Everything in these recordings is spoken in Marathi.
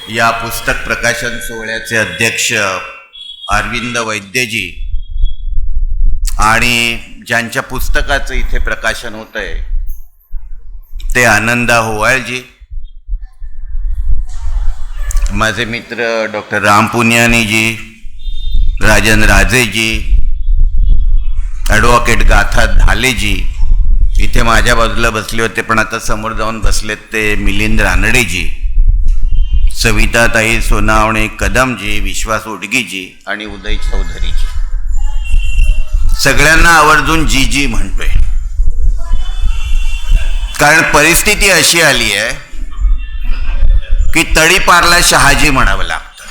या पुस्तक प्रकाशन सोहळ्याचे अध्यक्ष अरविंद वैद्यजी आणि ज्यांच्या पुस्तकाचं इथे प्रकाशन होत आहे ते आनंदा होवाळजी, माझे मित्र डॉक्टर राम पुनियानीजी, राजन राजेजी, ॲडव्होकेट गाथा धालेजी इथे माझ्या बाजूला बसले होते, पण आता समोर जाऊन बसलेत ते मिलिंद रानडेजी, सविताताई सोनावणे कदमजी, विश्वास उडगीजी आणि उदय चौधरीजी. सगळ्यांना आवर्जून जी जी म्हणतोय कारण परिस्थिती अशी आली आहे की तळीपारला शहाजी म्हणावं लागतं.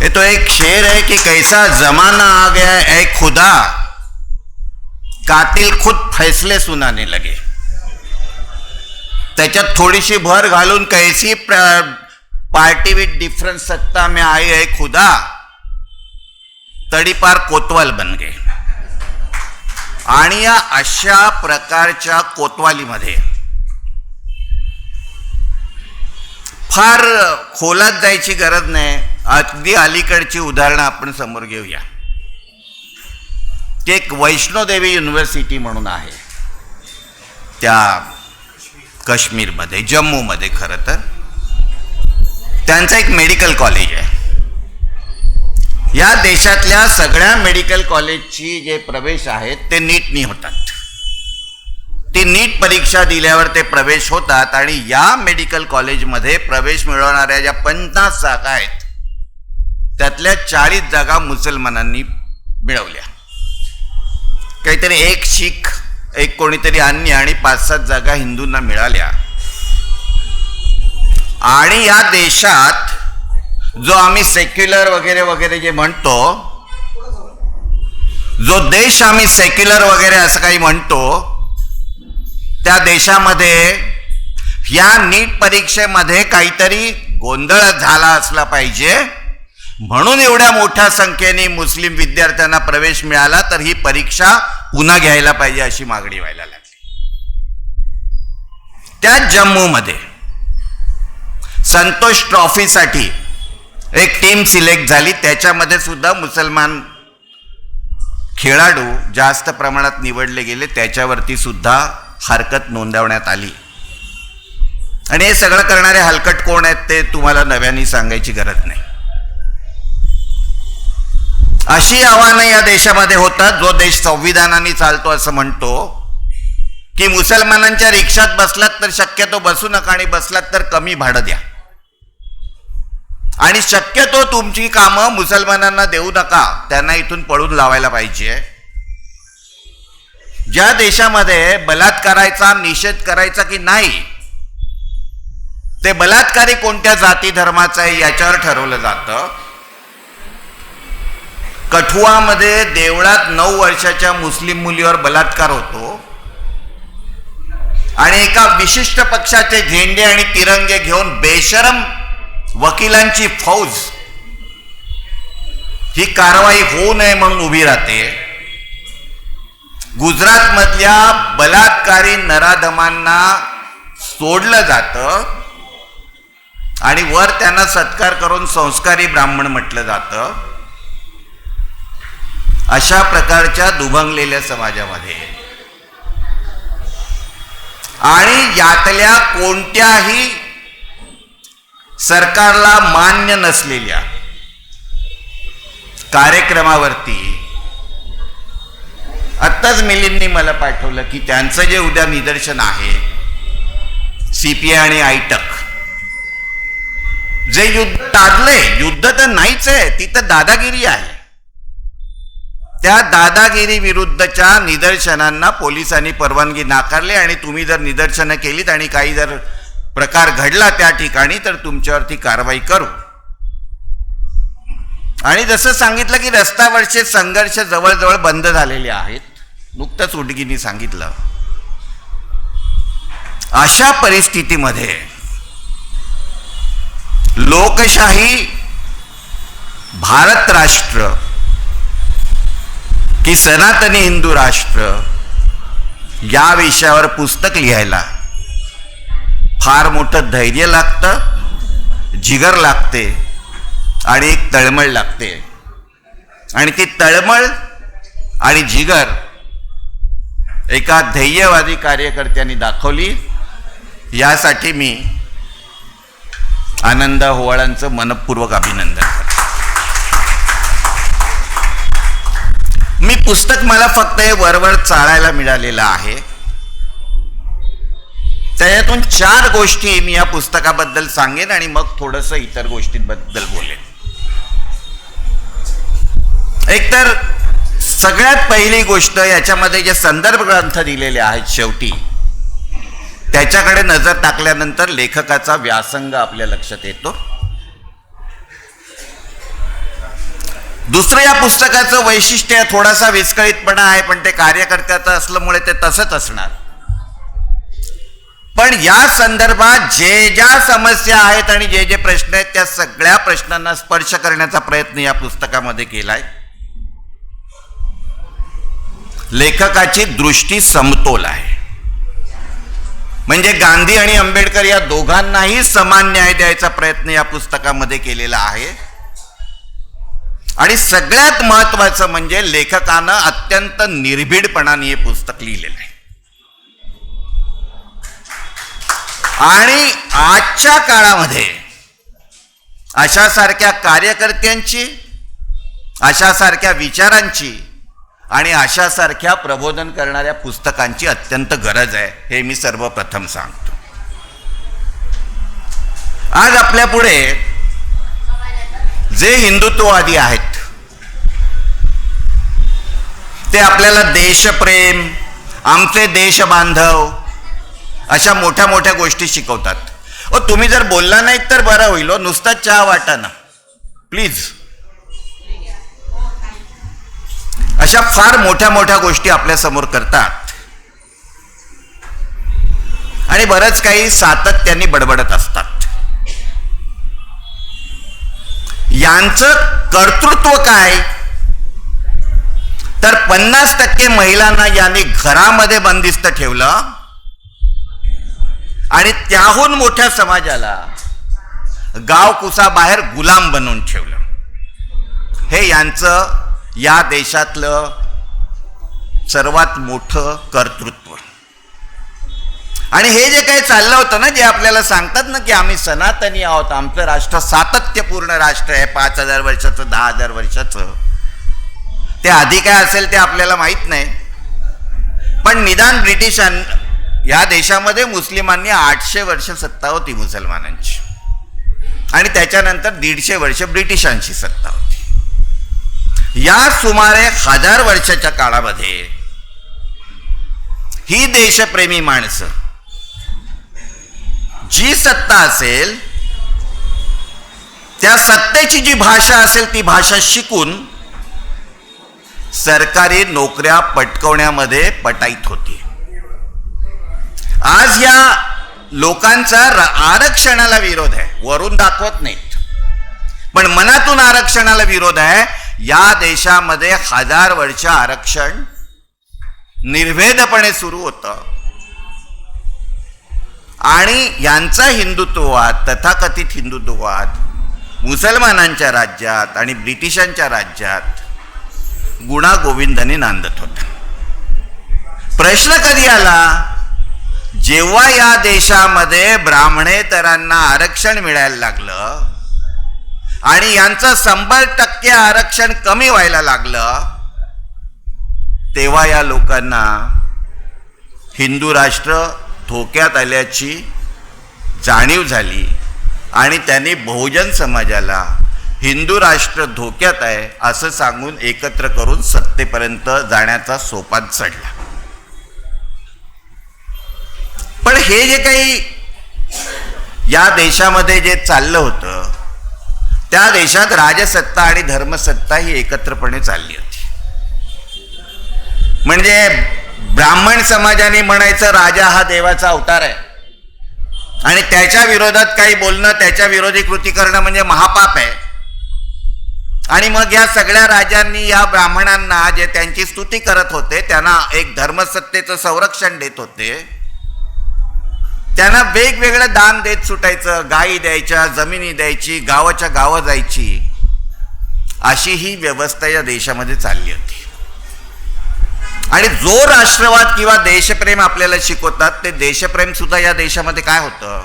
ये तो एक शेर है कि कैसा जमाना आ गया है खुदा, कातिल खुद फैसले सुनाने लगे. त्याच्यात थोडीशी भर घालून कैसी पार्टी विथ डिफरन्स सत्ता में आई है खुदा, तडीपार कोतवाल बन गए. आणि या अशा प्रकारच्या कोतवालीमध्ये फार खोलात जायची गरज नाही. अगदी अलीकडची उदाहरणं आपण समोर घेऊया. की एक वैष्णोदेवी युनिव्हर्सिटी म्हणून आहे त्या काश्मीरमध्ये, जम्मूमध्ये. खरं तर त्यांचं एक मेडिकल कॉलेज आहे. या देशातल्या सगळ्या मेडिकल कॉलेजची जे प्रवेश आहेत ते नीटनी होतात. ती नीट परीक्षा दिल्यावर ते प्रवेश होतात आणि या मेडिकल कॉलेजमध्ये प्रवेश मिळवणाऱ्या ज्या 50 जागा आहेत त्यातल्या 40 जागा मुसलमानांनी मिळवल्या. काहीतरी एक शीख, एक कोणीतरी अन्य आणि 5-7 जागा हिंदूंना मिळाल्या. आणि या देशात जो आम्ही सेक्युलर वगैरे वगैरे जे म्हणतो, जो देश आम्ही सेक्युलर वगैरे असं काही म्हणतो, त्या देशामध्ये या नीट परीक्षेमध्ये काहीतरी गोंधळ झाला असला पाहिजे म्हणून एवढ्या मोठ्या संख्येने मुस्लिम विद्यार्थ्यांना प्रवेश मिळाला, तर ही परीक्षा पुन्हा घ्यायला पाहिजे अशी मागणी व्हायला लागली. त्या जम्मूमध्ये संतोष ट्रॉफीसाठी एक टीम सिलेक्ट झाली. त्याच्यामध्ये सुद्धा मुसलमान खेळाडू जास्त प्रमाणात निवडले गेले. त्याच्यावरती सुद्धा हरकत नोंदवण्यात आली. आणि हे सगळं करणारे हलकट कोण आहेत ते तुम्हाला नव्याने सांगायची गरज नाही. अशी आव्हानं या देशामध्ये होतात. जो देश संविधानाने चालतो असं म्हणतो की मुसलमानांच्या रिक्षात बसलात तर शक्यतो बसू नका आणि बसलात तर कमी भाडं द्या आणि शक्यतो तुमची कामं मुसलमानांना देऊ नका, त्यांना इथून पळून लावायला पाहिजे. ज्या देशामध्ये बलात्काराचा निषेध करायचा की नाही, ते बलात्कारी कोणत्या जाती धर्माचा आहे याच्यावर ठरवलं जातं. कठुआमध्ये देवळात 9 वर्षाच्या मुस्लिम मुलीवर बलात्कार होतो आणि एका विशिष्ट पक्षाचे झेंडे आणि तिरंगे घेऊन बेशरम वकिलांची फौज ही कारवाई होऊ नये म्हणून उभी राहते. गुजरात मधल्या बलात्कारी नराधमांना सोडलं जातं आणि वर त्यांना सत्कार करून संस्कारी ब्राह्मण म्हटलं जातं. अशा प्रकारच्या दुभंगलेल्या समाजामध्ये आणि यातल्या कोणत्याही सरकारला मान्य नसलेल्या कार्यक्रमावरती आत्ताच मिलिंदनी मला पाठवलं की त्यांचं जे उद्या निदर्शन आहे CPI आणि आयटक, जे युद्ध टाळले, युद्ध तर नाहीच आहे, तिथं दादागिरी आहे. त्या दादागिरी विरुद्धच्या निदर्शनांना पोलिसांनी परवानगी नाकारली आणि तुम्ही जर निदर्शनं केलीत आणि काही जर प्रकार घडला त्या ठिकाणी तर तुमच्यावरती कारवाई करू. आणि जसं सांगितलं की रस्त्यावरचे संघर्ष जवळजवळ बंद झालेले आहेत, नुकतंच उडगीनी सांगितलं. अशा परिस्थितीमध्ये लोकशाही भारत राष्ट्र की सनातनी हिंदू राष्ट्र या विषयावर पुस्तक लिहायला फार मोठं धैर्य लागतं, जिगर लागते आणि एक तळमळ लागते. आणि ती तळमळ आणि जिगर एका ध्येयवादी कार्यकर्त्यांनी दाखवली. यासाठी मी आनंद होवाळांचं मनपूर्वक अभिनंदन करतो. मी पुस्तक मला फक्त हे वरवर चाळायला मिळालेलं आहे. त्याच्यातून 4 गोष्टी मी या पुस्तकाबद्दल सांगेन आणि मग थोडंसं इतर गोष्टींबद्दल बोलेन. एकतर सगळ्यात पहिली गोष्ट, याच्यामध्ये जे संदर्भ ग्रंथ दिलेले आहेत शेवटी त्याच्याकडे नजर टाकल्यानंतर लेखकाचा व्यासंग आपल्या लक्षात येतो. दुसरं, या पुस्तकाचं वैशिष्ट्य थोडासा विस्कळीतपणा आहे, पण ते कार्यकर्त्याचं असल्यामुळे ते तसंच असणार. पण या संदर्भात जे ज्या समस्या आहेत आणि जे जे प्रश्न आहेत त्या सगळ्या प्रश्नांना स्पर्श करण्याचा प्रयत्न या पुस्तकामध्ये केलाय. लेखकाची दृष्टी समतोल आहे. म्हणजे गांधी आणि आंबेडकर या दोघांनाही समान न्याय द्यायचा प्रयत्न या पुस्तकामध्ये केलेला आहे. आणि सगळ्यात महत्वाचं म्हणजे लेखकानं अत्यंत निर्भीडपणाने हे पुस्तक लिहिलेलं आहे. आणि आजच्या काळामध्ये अशासारख्या कार्यकर्त्यांची, अशासारख्या विचारांची आणि अशासारख्या प्रबोधन करणाऱ्या पुस्तकांची अत्यंत गरज आहे, हे मी सर्वप्रथम सांगतो. आज आपल्या पुढे जे हिंदुत्ववादी आहेत ते आपल्याला देशप्रेम, आमचे देश बांधव अशा मोठ्या मोठ्या गोष्टी शिकवतात. तुम्ही जर बोलला नाहीत तर बरं होईल, नुसता चहा वाटा ना प्लीज. अशा फार मोठ्या मोठ्या गोष्टी आपल्या समोर करतात आणि बरंच काही सातत्याने बडबडत असतात. यांचं कर्तृत्व काय, तर 50% महिलांना यांनी घरामध्ये बंदिस्त ठेवलं आणि त्याहून मोठ्या समाजाला गावकुसा बाहेर गुलाम बनवून ठेवलं. हे यांचं या देशातलं सर्वात मोठं कर्तृत्व. आणि हे जे काही चाललं होतं ना, जे आपल्याला सांगतात ना की आम्ही सनातनी आहोत, आमचं राष्ट्र सातत्यपूर्ण राष्ट्र आहे, 5000 वर्षाचं 10,000 वर्षाचं, ते आधी काय असेल ते आपल्याला माहित नाही. पण निदान या देशामध्ये मुस्लिमांनी 800 वर्ष सत्ता होती मुसलमानांची आणि त्याच्यानंतर 150 वर्ष ब्रिटिशांची सत्ता होती. या सुमारे 1000 वर्षाच्या काळामध्ये ही देशप्रेमी माणसं जी सत्ता असेल त्या सत्तेची जी भाषा असेल ती भाषा शिकून सरकारी नोकऱ्या पटकवण्यामध्ये पटाईत होती. आज या लोकांचा आरक्षणाला विरोध आहे, वरून दाखवत नाहीत पण मनातून आरक्षणाला विरोध आहे. या देशामध्ये 1000 वर्ष आरक्षण निर्भेदपणे सुरू होतं आणि यांचा हिंदुत्ववाद, तथाकथित हिंदुत्ववाद मुसलमानांच्या राज्यात आणि ब्रिटिशांच्या राज्यात गुणागोविंदाने नांदत होता. प्रश्न कधी आला, जेव्हा या देशामध्ये ब्राह्मणेतरांना आरक्षण मिळायला लागलं आणि यांचं 100% आरक्षण कमी व्हायला लागलं, तेव्हा या लोकांना हिंदू राष्ट्र धोक्यात आल्याची जाणीव झाली आणि त्यांनी बहुजन समाजाला हिंदू राष्ट्र धोक्यात आहे असं सांगून एकत्र करून सत्तेपर्यंत जाण्याचा सोपान चढला. पण हे जे काही या देशामध्ये जे चाललं होतं त्या देशात राजसत्ता आणि धर्मसत्ता ही एकत्रपणे चालली होती. म्हणजे ब्राह्मण समाजाने म्हणायचं राजा हा देवाचा अवतार आहे आणि त्याच्या विरोधात काही बोलणं, त्याच्या विरोधी कृती करणं म्हणजे महापाप आहे. आणि मग या सगळ्या राजांनी या ब्राह्मणांना जे त्यांची स्तुती करत होते त्यांना एक धर्मसत्तेचं संरक्षण देत होते त्यांना वेगवेगळं दान देत सुटायचं, गायी द्यायच्या, जमिनी द्यायची, गावाच्या गावं जायची, अशी ही व्यवस्था या देशामध्ये चालली होती. आणि जो राष्ट्रवाद किंवा देशप्रेम आपल्याला शिकवतात ते देशप्रेम सुद्धा या देशामध्ये काय होतं.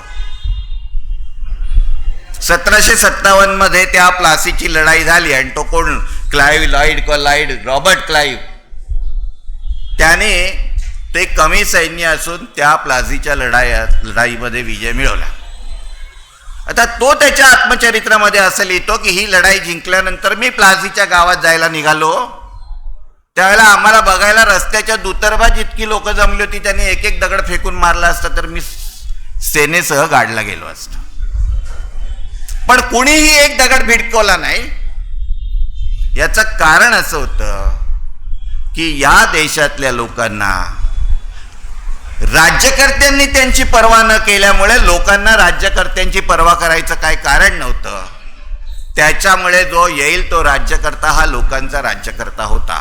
1757 मध्ये त्या प्लासीची लढाई झाली आणि तो कोण, रॉबर्ट क्लाइव्ह, त्याने ते कमी सैन्य असून त्या प्लासीच्या लढाईमध्ये विजय मिळवला. आता तो त्याच्या आत्मचरित्रामध्ये असं लिहितो की ही लढाई जिंकल्यानंतर मी प्लासीच्या गावात जायला निघालो, त्यावेळेला आम्हाला बघायला रस्त्याच्या दुतर्फा जितकी लोक जमली होती त्यांनी एक एक दगड फेकून मारला असता तर मी सेनेसह गाडला गेलो असतो. पण कुणीही एक दगड भिडकवला नाही. याचं कारण असं होतं की या देशातल्या लोकांना राज्यकर्त्यांनी त्यांची पर्वा न केल्यामुळे लोकांना राज्यकर्त्यांची पर्वा करायचं काय कारण नव्हतं. त्याच्यामुळे जो येईल तो राज्यकर्ता हा लोकांचा राज्यकर्ता होता.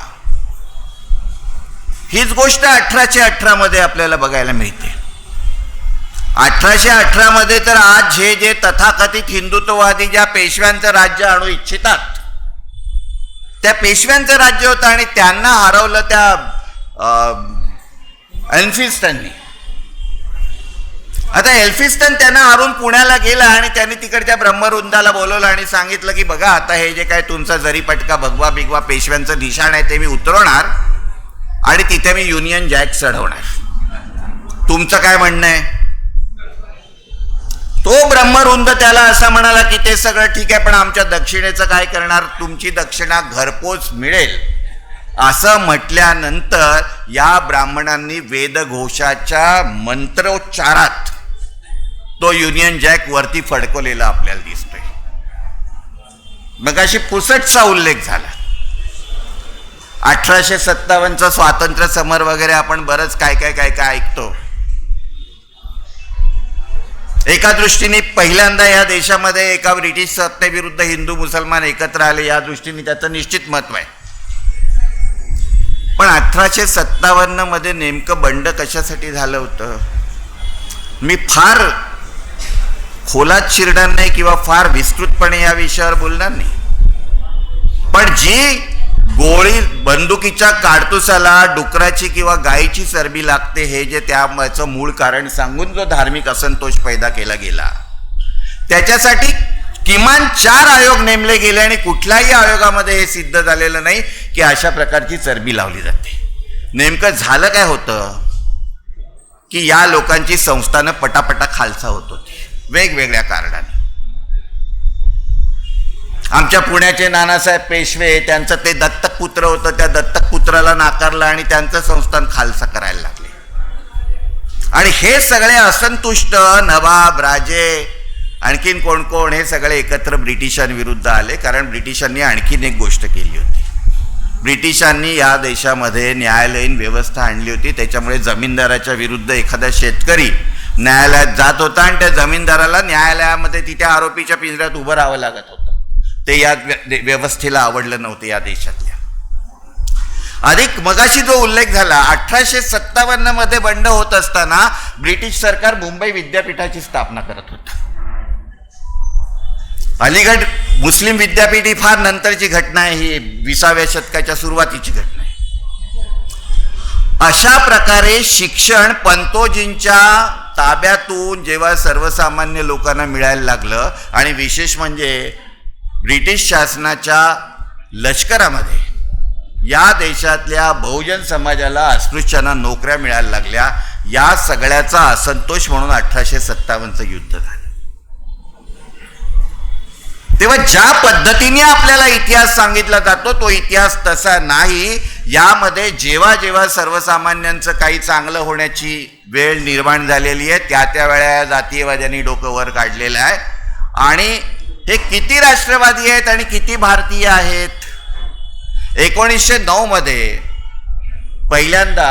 हीच गोष्ट 1818 मध्ये आपल्याला बघायला मिळते. 1818 मध्ये तर आज जे तथाकथित हिंदुत्ववादी ज्या पेशव्यांचं राज्य आणू इच्छितात त्या पेशव्यांचं राज्य होतं आणि त्यांना हरवलं त्या एल्फिन्स्टननी. आता एल्फिन्स्टन त्यांना हरून पुण्याला गेला आणि त्यांनी तिकडच्या ब्रह्मरुंदाला बोलवलं आणि सांगितलं की बघा आता हे जे काय तुमचा जरीपटका भगवा बिगवा पेशव्यांचं निशाण आहे ते मी उतरवणार आणि तिथे मी युनियन जॅक चढवणार. तुमचं काय म्हणणं आहे. तो ब्रह्मरुंद त्याला असा म्हणाला की ते सगळं ठीक आहे पण आमच्या दक्षिणेचं काय करणार, तुमची दक्षिणा घरपोच मिळेल. असं म्हटल्यानंतर या ब्राह्मणांनी वेदघोषाच्या मंत्रोच्चारात तो युनियन जॅक वरती फडकवलेला आपल्याला दिसतोय. मग अशी पुसटचा उल्लेख झाला. 1857चा स्वातंत्र्य समर वगैरे आपण बरंच काय काय काय काय ऐकतो. एका दृष्टीने पहिल्यांदा या देशामध्ये एका ब्रिटिश सत्तेविरुद्ध हिंदू मुसलमान एकत्र आले, या दृष्टीने त्याचं निश्चित महत्व आहे. पण 1857 मध्ये नेमकं बंड कशासाठी झालं होतं मी फार खोलात शिरणार नाही किंवा फार विस्तृतपणे या विषयावर बोलणार नाही. पण जी गोळी बंदुकीच्या काडतुसाला डुकराची किंवा गायीची चरबी लागते हे जे त्याचं मूळ कारण सांगून जो धार्मिक असंतोष पैदा केला गेला त्याच्यासाठी किमान 4 आयोग नेमले गेले आणि कुठल्याही आयोगामध्ये हे सिद्ध झालेलं नाही की अशा प्रकारची चरबी लावली जाते. नेमकं झालं काय होतं की या लोकांची संस्थानं पटापटा खालसा होत होती वेगवेगळ्या कारणाने. आमच्या पुण्याचे नानासाहेब पेशवे त्यांचं ते दत्तक पुत्र होतं, त्या दत्तक पुत्राला नाकारलं आणि त्यांचं संस्थान खालसा करायला लागले. आणि हे सगळे असंतुष्ट नवाब राजे आणखीन कोण कोण हे सगळे एकत्र ब्रिटिशांविरुद्ध आले. कारण ब्रिटिशांनी आणखीन एक गोष्ट केली होती. ब्रिटिशांनी या देशामध्ये न्यायालयीन व्यवस्था आणली होती. त्याच्यामुळे जमीनदाराच्या विरुद्ध एखादा शेतकरी न्यायालयात जात होता आणि त्या जमीनदाराला न्यायालयामध्ये तिथे आरोपीच्या पिंजऱ्यात उभं राहावं लागत होतं. ते या व्यवस्थेला आवडलं नव्हतं या देशातल्या. अधिक मगाशी जो उल्लेख झाला 1857 मध्ये बंड होत असताना ब्रिटिश सरकार मुंबई विद्यापीठाची स्थापना करत होतं. अलीगड मुस्लिम विद्यापीठ ही फार नंतरची घटना आहे, ही 20व्या शतकाच्या सुरुवातीची घटना आहे. अशा प्रकारे शिक्षण पंतोजींच्या ताब्यातून जेव्हा सर्वसामान्य लोकांना मिळायला लागलं आणि विशेष म्हणजे ब्रिटिश शासनाच्या लष्करामध्ये या देशातल्या बहुजन समाजाला अस्पृश्यांना नोकऱ्या मिळायला लागल्या, या सगळ्याचा असंतोष म्हणून 1857चं युद्ध झालं. तेव्हा ज्या पद्धतीने आपल्याला इतिहास सांगितला जातो तो इतिहास तसा नाही. यामध्ये जेव्हा जेव्हा सर्वसामान्यांचं काही चांगलं होण्याची वेळ निर्माण झालेली आहे त्या वेळा जातीयवाद्यांनी डोकं वर काढलेलं आहे. आणि हे किती राष्ट्रवादी आहेत आणि किती भारतीय आहेत. 1909 मध्ये पहिल्यांदा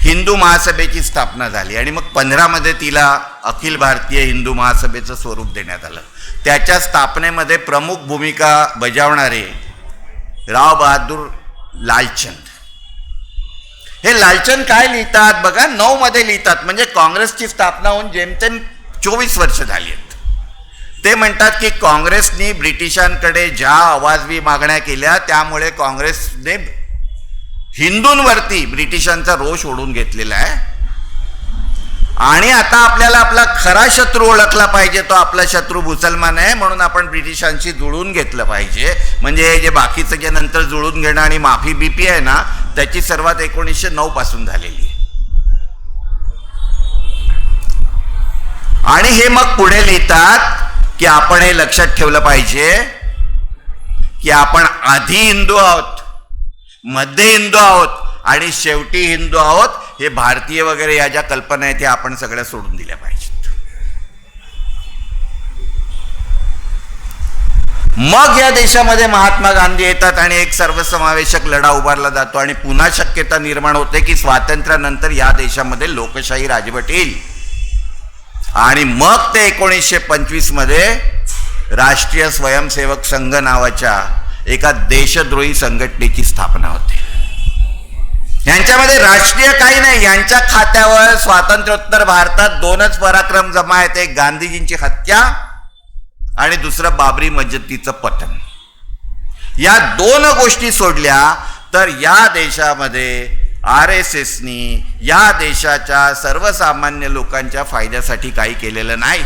हिंदू महासभेची स्थापना झाली आणि मग 15 मध्ये तिला अखिल भारतीय हिंदू महासभेचं स्वरूप देण्यात आलं. त्याच्या स्थापनेमध्ये प्रमुख भूमिका बजावणारे राव बहादूर लालचंद हे लालचंद काय लिहितात बघा, 9 मध्ये लिहितात, म्हणजे काँग्रेसची स्थापना होऊन जेमतेम 24 वर्ष झाली आहेत. ते म्हणतात की काँग्रेसनी ब्रिटिशांकडे ज्या आवाजवी मागण्या केल्या त्यामुळे काँग्रेसने हिंदूंवरती ब्रिटिशांचा रोष ओढून घेतलेला आहे आणि आता आपल्याला आपला खरा शत्रू ओळखला पाहिजे, तो आपला शत्रू मुसलमान आहे, म्हणून आपण ब्रिटिशांशी जुळून घेतलं पाहिजे. म्हणजे जे बाकीचं जे नंतर जुळून घेणं आणि माफी बीपी आहे ना, त्याची सर्वात 1909 पासून झालेली आहे. आणि हे मग पुढे लिहितात की आपण हे लक्षात ठेवलं पाहिजे की आपण आधी हिंदू आहोत, मध्ये हिंदू आहोत आणि शेवटी हिंदू आहोत. हे भारतीय वगैरे या ज्या कल्पना आहेत, त्या आपण सगळ्या सोडून दिल्या पाहिजेत. मग या देशामध्ये महात्मा गांधी येतात आणि एक सर्वसमावेशक लढा उभारला जातो आणि पुन्हा शक्यता निर्माण होते की स्वातंत्र्यानंतर या देशामध्ये लोकशाही राजवट येईल. आणि मग ते 1925 मध्ये राष्ट्रीय स्वयंसेवक संघ नावाच्या एका देशद्रोही संघटनेची स्थापना होते. यांच्यामध्ये राष्ट्रीय काही नाही, यांच्या खात्यावर स्वातंत्र्योत्तर भारतात 2च पराक्रम जमा आहेत, एक गांधीजींची हत्या आणि दुसरं बाबरी मस्जिदीचं पतन. या 2 गोष्टी सोडल्या तर या देशामध्ये RSSनी या देशाच्या सर्वसामान्य लोकांच्या फायद्यासाठी काही केलेलं नाही.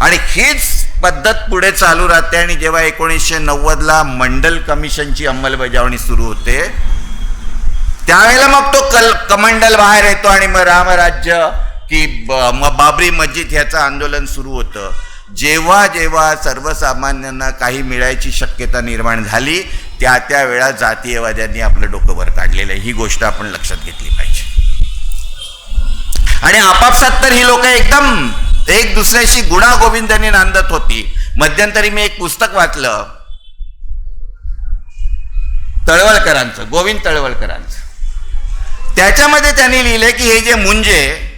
आणि हीच पद्धत पुढे चालू राहते. आणि जेव्हा 1990ला मंडल कमिशनची अंमलबजावणी सुरू होते, त्यावेळेला मग तो कमंडल बाहेर येतो आणि मग रामराज्य की बाबरी मस्जिद ह्याचं आंदोलन सुरू होतं. जेव्हा जेव्हा सर्वसामान्यांना काही मिळायची शक्यता निर्माण झाली, त्या वेळा जातीयवाद्यांनी आपलं डोकं वर काढलेलं आहे. ही गोष्ट आपण लक्षात घेतली पाहिजे. आणि आपापसात तर ही लोक एकदम एक दुसऱ्याशी गुणागोविंदाने नांदत होती. मध्यंतरी मी एक पुस्तक वाचलं तळवळकरांचं, गोविंद तळवळकरांचं. त्याच्यामध्ये त्यांनी लिहिले की हे जे मुंजे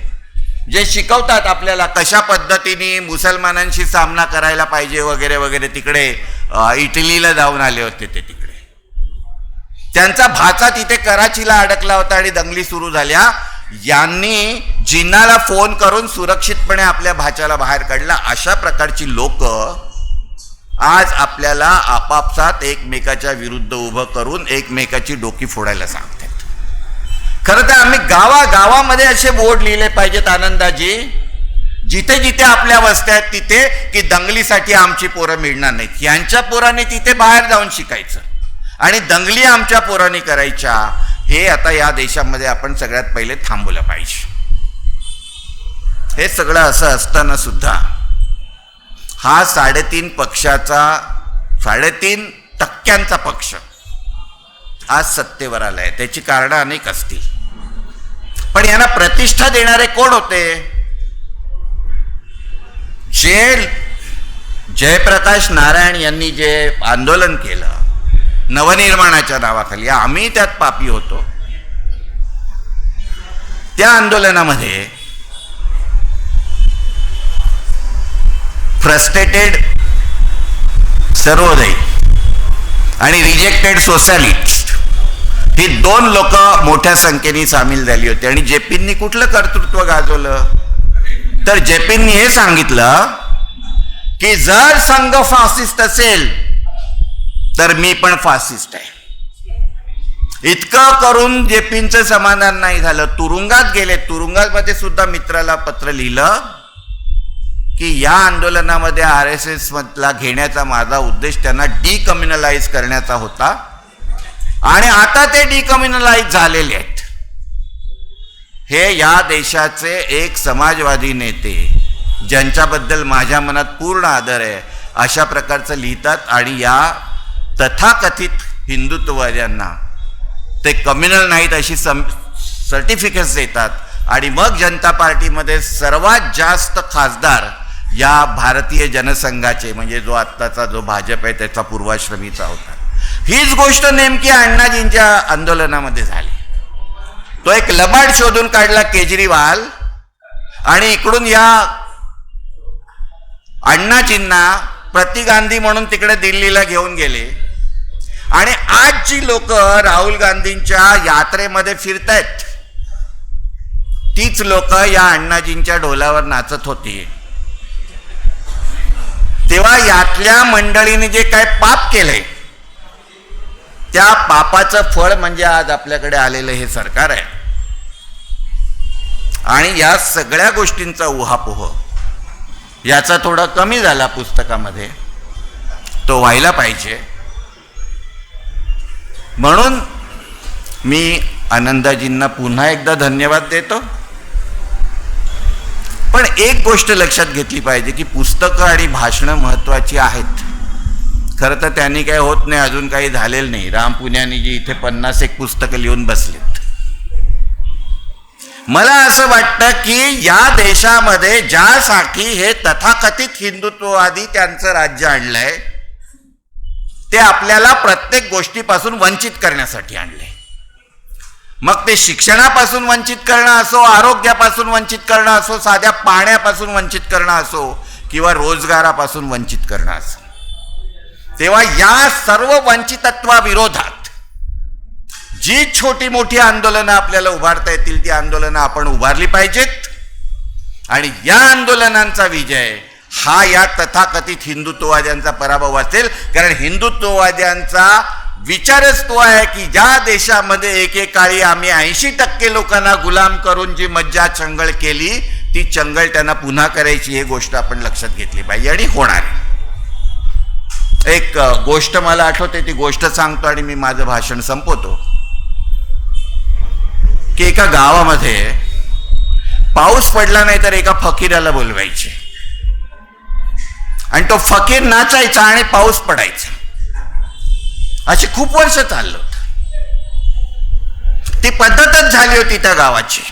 जे शिकवतात आपल्याला कशा पद्धतीने मुसलमानांशी सामना करायला पाहिजे वगैरे वगैरे, तिकडे इटलीला जाऊन आले होते ते. तिकडे त्यांचा भाचा तिथे कराचीला अडकला होता आणि दंगली सुरू झाल्या. यांनी जिन्नाला फोन करून सुरक्षितपणे आपल्या भाच्याला बाहेर काढला. अशा प्रकारची लोक आज आपल्याला आपापसात एकमेकाच्या विरुद्ध उभं करून एकमेकाची डोकी फोडायला सांगतात. खरं तर आम्ही गावागावामध्ये असे बोर्ड लिहिले पाहिजेत आनंदाजी, जिथे जिथे आपल्या वस्त्या आहेत तिथे, की दंगलीसाठी आमची पोरं मिळणार नाहीत. यांच्या पोरांनी तिथे बाहेर जाऊन शिकायचं आणि दंगली आमच्या पोरांनी करायच्या. हे आता या देशामध्ये आपण सगळ्यात पहिले थांबवलं पाहिजे. हे सगळं असं असताना सुद्धा हा 3.5% पक्ष आज सत्तेवर आलाय. त्याची कारणं अनेक असतील, पण यांना प्रतिष्ठा देणारे कोण होते? जे जयप्रकाश नारायण यांनी जे आंदोलन केलं नवनिर्माणाच्या नावाखाली, आम्ही त्यात पापी होतो. त्या आंदोलनामध्ये फ्रस्ट्रेटेड सर्वोदय आणि रिजेक्टेड सोशलिस्ट ही 2 लोक मोठ्या संख्येने सामील झाली होती. आणि जेपींनी कुठलं कर्तृत्व गाजवलं? तर जेपींनी हे सांगितलं की जर संघ फासिस्ट असेल तर मी पण फासिस्ट आहे. इतकं करून जेपींचं समाधान नाही झालं, तुरुंगात गेले. तुरुंगामध्ये सुद्धा मित्राला पत्र लिहिलं की या आंदोलनामध्ये RSS मधला घेण्याचा माझा उद्देश त्यांना डिकम्युनलाइज करण्याचा होता आणि आता ते डिकम्युनलाइज झालेले आहेत. हे या देशाचे एक समाजवादी नेते, ज्यांच्याबद्दल माझ्या मनात पूर्ण आदर आहे, अशा प्रकारचं लिहितात. आणि या तथाकथित हिंदुत्ववाद्यांना ते कम्युनल नाहीत अशी सर्टिफिकेट्स देतात. आणि मग जनता पार्टीमध्ये सर्वात जास्त खासदार या भारतीय जनसंघाचे, म्हणजे जो आत्ताचा जो भाजप आहे त्याचा पूर्वाश्रमीचा होता. हीच गोष्ट नेमकी अण्णाजींच्या आंदोलनामध्ये झाली. तो एक लबाड शोधून काढला केजरीवाल आणि इकडून या अण्णाजींना प्रतिगांधी म्हणून तिकडे दिल्लीला घेऊन गेले आणि आज जी लोक राहुल गांधींच्या यात्रेमध्ये फिरतायत तीच लोक या अण्णाजींच्या ढोलावर नाचत होती. तेव्हा यातल्या मंडळीने जे काय पाप केलंय त्या पापाचं फळ म्हणजे आज आपल्याकडे आलेलं हे सरकार आहे. आणि या सगळ्या गोष्टींचा उहापोह याचा थोडा कमी झाला पुस्तकामध्ये, तो व्हायला पाहिजे. म्हणून मी आनंदाजींना पुन्हा एकदा धन्यवाद देतो. पण एक गोष्ट लक्षात घेतली पाहिजे की पुस्तकं आणि भाषणं महत्त्वाची आहेत. खरं तर त्यांनी काही होत नाही, अजून काही झालेलं नाही. राम पुण्यानी जी इथे 51 पुस्तकं लिहून बसलेत. मला असं वाटतं की या देशामध्ये ज्यासाठी हे तथाकथित हिंदुत्ववादी त्यांचं राज्य आणलंय ते आपल्याला प्रत्येक गोष्टीपासून वंचित करण्यासाठी आणले. मग ते शिक्षणापासून वंचित करणं असो, आरोग्यापासून वंचित करणं असो, साध्या पाण्यापासून वंचित करणं असो किंवा रोजगारापासून वंचित करणं असो. तेव्हा या सर्व वंचितत्वाविरोधात जी छोटी मोठी आंदोलनं आपल्याला उभारता येतील ती आंदोलनं आपण उभारली पाहिजेत. आणि या आंदोलनांचा विजय हा या तथाकथित हिंदुत्ववाद्यांचा पराभव असेल. कारण हिंदुत्ववाद्यांचा विचारच तो आहे की ज्या देशामध्ये एकेकाळी आम्ही 80% लोकांना गुलाम करून जी मज्जा चंगळ केली ती चंगळ त्यांना पुन्हा करायची, ही गोष्ट आपण लक्षात घेतली पाहिजे आणि होणार. एक गोष्ट मला आठवते, ती गोष्ट सांगतो आणि मी माझं भाषण संपवतो. की एका गावामध्ये पाऊस पडला नाही तर एका फकीराला बोलवायचे आणि तो फकीर नाचायचा आणि पाऊस पडायचा. अशी खूप वर्ष चाललं होतं. ती पद्धतच झाली होती त्या गावाची.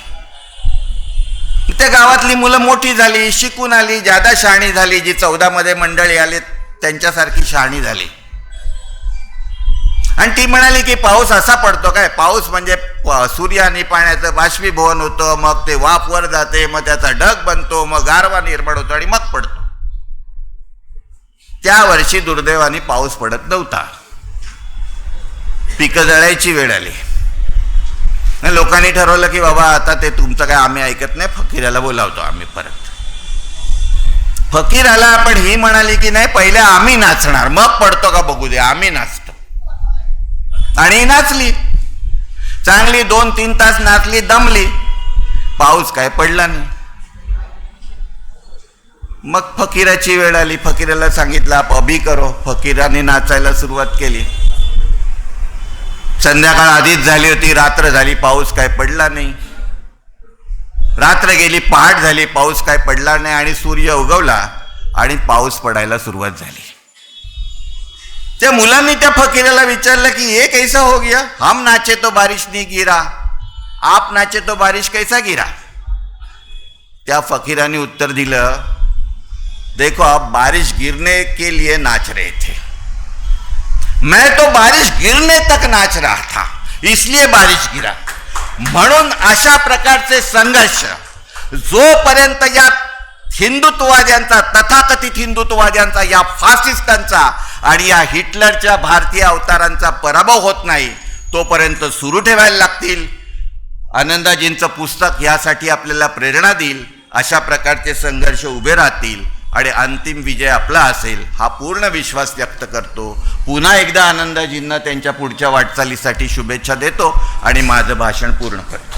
त्या गावातली मुलं मोठी झाली, शिकून आली, जादा शहाणी झाली. जी 14 मध्ये मंडळी आले त्यांच्यासारखी शहाणी झाली. आणि ती म्हणाली की पाऊस असा पडतो काय, पाऊस म्हणजे सूर्य आणि पाण्याचं बाष्पीभवन होतं, मग ते वाफ वर जाते, मग त्याचा ढग बनतो, मग गारवा निर्माण होतो आणि मग पडतो. त्या वर्षी दुर्दैवाने पाऊस पडत नव्हता. पिकं जळायची वेळ आली. लोकांनी ठरवलं की बाबा आता ते तुमचं काय आम्ही ऐकत नाही, फकीराला बोलावतो आम्ही परत. फकीर आला, पण ही म्हणाली की नाही पहिले आम्ही नाचणार, मग पडतो का बघू दे, आम्ही नाचतो. आणि नाचली चांगली, 2-3 तास नाचली, दमली. पाऊस काय पडला नाही. मग फकीराची वेळ आली. फकीराला सांगितलं आप अभी करो. फकीराने नाचायला सुरुवात केली. संध्याकाळ आधीच झाली होती, रात्र झाली, पाऊस काय पडला नाही. रात्र गेली, पहाट झाली, पाऊस काय पडला नाही आणि सूर्य उगवला आणि पाऊस पडायला सुरुवात झाली. त्या मुलांनी त्या फकीराला विचारलं की ये कैसा हो गया, हम नाचे तो बारिश नहीं गिरा, आप नाचे तो बारिश कैसा गिरा. त्या फकीराने उत्तर दिलं, देखो आप बारिश गिरने के लिए नाच रहे थे, मैं तो बारिश गिरने तक नाच रहा था, इसलिए बारिश गिरा. म्हणून अशा प्रकारचे संघर्ष जोपर्यंत या हिंदुत्ववाद्यांचा, तथाकथित हिंदुत्ववाद्यांचा, या फासिस्टांचा आणि या हिटलरच्या भारतीय अवतारांचा पराभव होत नाही तोपर्यंत सुरू ठेवायला लागतील. आनंदाजींचं पुस्तक यासाठी आपल्याला प्रेरणा देईल. अशा प्रकारचे संघर्ष उभे राहतील आणि अंतिम विजय आपला असेल हा पूर्ण विश्वास व्यक्त करतो. पुन्हा एकदा आनंदाजींना त्यांच्या पुढच्या वाटचालीसाठी शुभेच्छा देतो आणि माझं भाषण पूर्ण करतो.